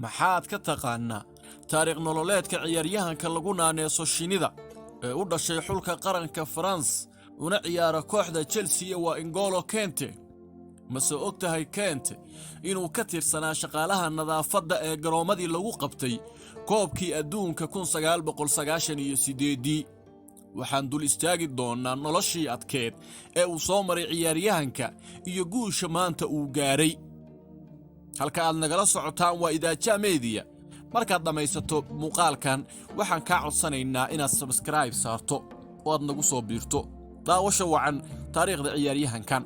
maxaad ka taqaanaa taariikh nololeedka ciyaaryahanka lagu naaneeso Shinida ee u dhashay xulka qaranka France una ciyaara kooxda Chelsea waa N'Golo Kante? mase ogtahay Kante inuu ka tirsanaa shaqaalaha nadaafadda ee garoomadii lagu qabtay koobkii adduunka 1998? waxaan dul istaagi doonaa noloshii adkeed ee uu soo maray ciyaaryahanka iyo guusha maanta uu gaaray. halka aad nagala socotaan waa Idaaja Media. markaad dhamaysato muuqaalkan waxaan kaa codsanaynaa inaad subscribe saarto oo aad nagu soo biirto daawasho wacan taariikhda ciyaaryahankan.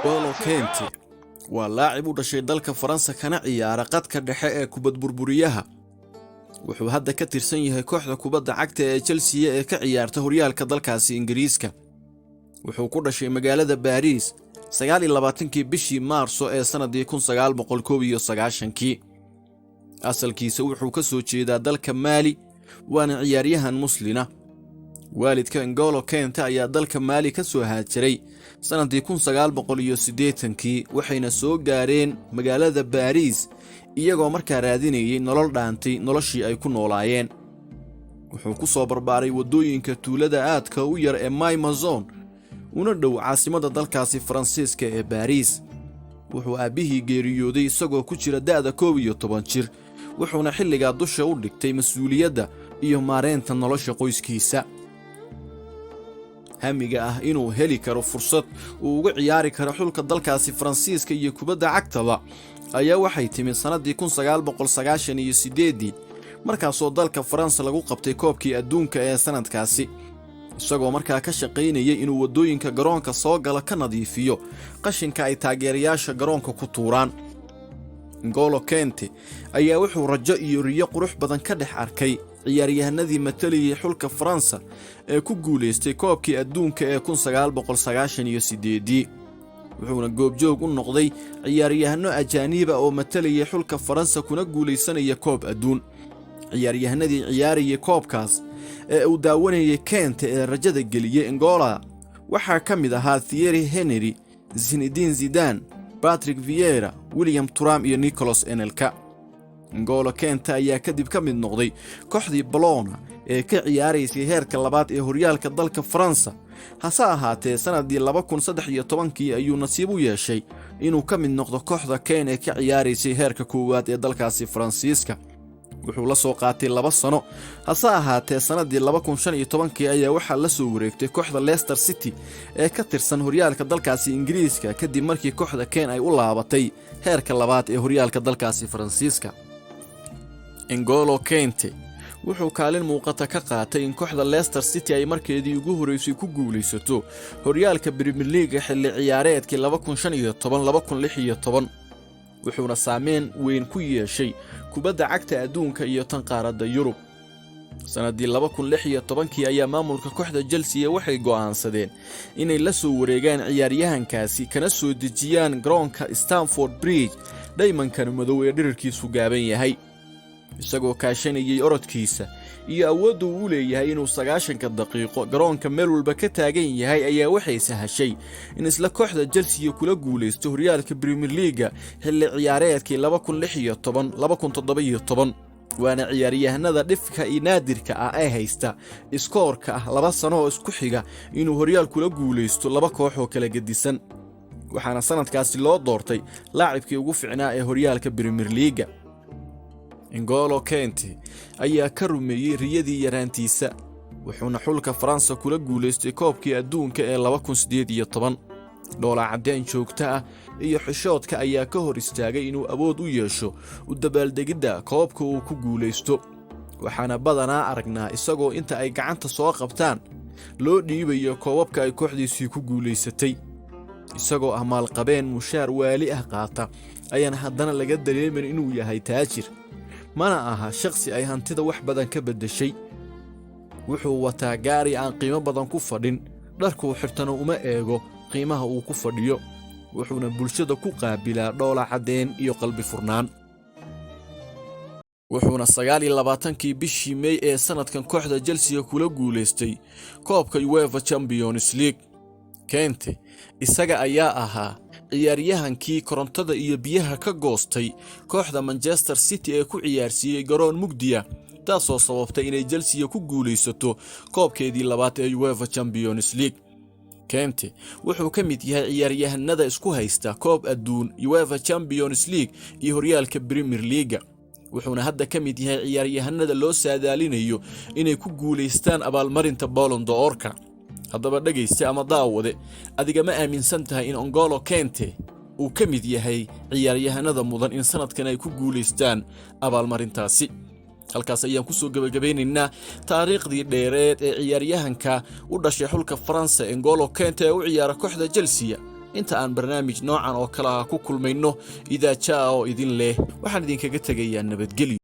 N'Golo Kante waa laacib u dhashay dalka Faransa kana ciyaara qadka dhexe ee kubad burburiyaha. wuxuu hadda ka tirsan yahay kooxda kubadda cagta ee Chelsea ee ka ciyaarta horyaalka dalkaasi Ingiriiska. wuxuu ku dhashay magaalada Paris 29 bishii Maarso ee sanadii 1991. asalkiisa wuxuu ka soo jeedaa dalka Mali, waana ciyaaryahan Muslina. waalidka N'Golo Kante ayaa dalka Mali ka soo haajiray sanadii 1980 waxayna soo gaareen magaalada Paris iyagoo markaa raadinayay nolol dhaantay noloshii ay ku noolaayeen. wuxuu ku soo barbaaray wadooyinka tuulada aadka u yar ee Malmaison una dhow caasimadda dalkaasi Faransiiska ee Paris. wuxuu aabihii geeriyooday isagoo ku jira da'da 11 jir, wuxuuna xilligaa dusha u dhigtay mas'uuliyadda iyo maareynta nolosha qoyskiisa. hamiga ah inuu heli karo fursad uu uga ciyaari karo xulka dalkaasi Faransiiska iyo kubadda cagtaba ayaa waxay timid sanadii 1998 markaasoo dalka Faransa lagu qabtay koobkii adduunka ee sanadkaasi, isagoo markaa ka shaqaynayay inuu wadooyinka garoonka soo gala ka nadiifiyo qashinka ay taageerayaasha garoonka ku tuuraan. N'Golo Kante ayaa wuxuu rajo iyo riyo qurux badan ka dhex arkay ciyaaryahanadii matalayay xulka Faransa ee ku guuleystay koobkii adduunka ee 1998. wuxuuna goobjoog u noqday ciyaaryahano ajaaniba oo matalayay xulka Faransa kuna guuleysanaya koob adduun. ciyaaryahanadii ciyaarayay koobkaas ee uu daawanayay Kante ee rajada geliyay N'Golo waxaa ka mid ahaa Thierry Henry, Zinedine Zidane, Patrick Vieira, William Thuram iyo Nicolas Anelka. N'Golo Kante ayaa kadib ka mid noqday kooxdii Bologna ee ka ciyaaraysay heerka labaad ee horyaalka dalka Faransa. hase ahaatee sanadii 2013 ayuu nasiib u yeeshay inuu ka mid noqdo kooxda Caen ee ka ciyaaraysay heerka koowaad ee dalkaasi Faransiiska. wuxuu la soo qaatay 2 sano, hase ahaatee sanadii 2015 ayaa waxaa la soo wareegtay kooxda Leicester City ee ka tirsan horyaalka dalkaasi Ingiriiska kadib markii kooxda Caen ay u laabatay heerka labaad ee horyaalka dalkaasi Faransiiska. N'Golo Kante wuxuu kaalin muuqata ka qaatay in kooxda Leicester City ay markeedii ugu horeysay ku guuleysato horyaalka Premier League xilli ciyaareedkii 2015-2016. wuxuuna saameyn weyn ku yeeshay kubadda cagta adduunka iyo tan qaaradda Yurub. sanadii 2016 ayaa maamulka kooxda Chelsea waxay go'aansadeen inay la soo wareegaan ciyaaryahankaasi kana soo dejiyaan garoonka Stamford Bridge dhaymankan madow ee dhererkiisu gaaban yahay. isagoo kaashanayay orodkiisa iyo awoodda uu leeyahay inuu 90 daqiiqo garoonka meel walba ka taagan yahay ayaa waxay sahashay in isla kooxda Chelsea kula guuleysto horyaalka Premier League xilli ciyaareedkii 2016-2017. waana ciyaaryahanada dhifka iyo naadirka ah ee haysta iskoorka ah 2 sano oo isku xiga inuu horyaal kula guuleysto 2 koox oo kala gedisan. waxaana sanadkaasi loo doortay laacibkii ugu fiicnaa ee horyaalka Premier League. N'Golo Kante ayaa ka rumeeyay riyadii yaraantiisa, wuxuuna xulka Faransa kula guuleystay koobkii adduunka ee 2018. dhoola cadeen joogto ah iyo xishoodka ayaa ka hor istaagay inuu awood u yeesho u dabaaldegidda koobka uu ku guuleysto. waxaana badanaa aragnaa isagoo inta ay gacanta soo qabtaan loo dhiibayo koobabka ay kooxdiisii ku guuleysatay. isagoo ah maalqabeen mushaar waali ah qaata ayaana haddana laga dareemin inuu yahay taajir. mana aha shakhsi ay hantida wax badan ka beddeshay. wuxuu wataa gaari aan qiimo badan ku fadhin, dharkuu xirtana uma eego qiimaha uu ku fadhiyo. wuxuuna bulshada ku qaabilaa dhoola cadeen iyo qalbi furnaan. wuxuuna 29kii bishii May ee sanadkan kooxda Chelsea kula guuleystay koobka UEFA Champions League. Kante isaga ayaa ahaa ciyaaryahankii korontada iyo biyaha ka goostay kooxda Manchester City ee ku ciyaarsiiyay garoon mugdiya, taasoo sababtay inay Chelsea ku guuleysato koobkeedii labaad ee UEFA Champions League. Kante wuxuu ka mid yahay ciyaaryahanada isku haysta koob adduun, UEFA Champions League iyo horyaalka Premier League. wuxuuna hadda ka mid yahay ciyaaryahanada loo saadaalinayo inay ku guuleystaan abaalmarinta Ballon d'Or-ka. haddaba dhageysta ama daawade, adiga ma aaminsan tahay in N'Golo Kante uu ka mid yahay ciyaaryahanada mudan in sanadkan ay ku guuleystaan abaalmarintaasi? halkaas ayaan ku soo gabagabeynaynaa taariikhdii dheereed ee ciyaaryahanka u dhashay xulka Faransa N'Golo Kante ee u ciyaara kooxda Chelsea. inta aan barnaamij noocan oo kala ku kulmayno idaa jaa oo idin leh, waxaan idinkaga tagayaa nabadgelyo.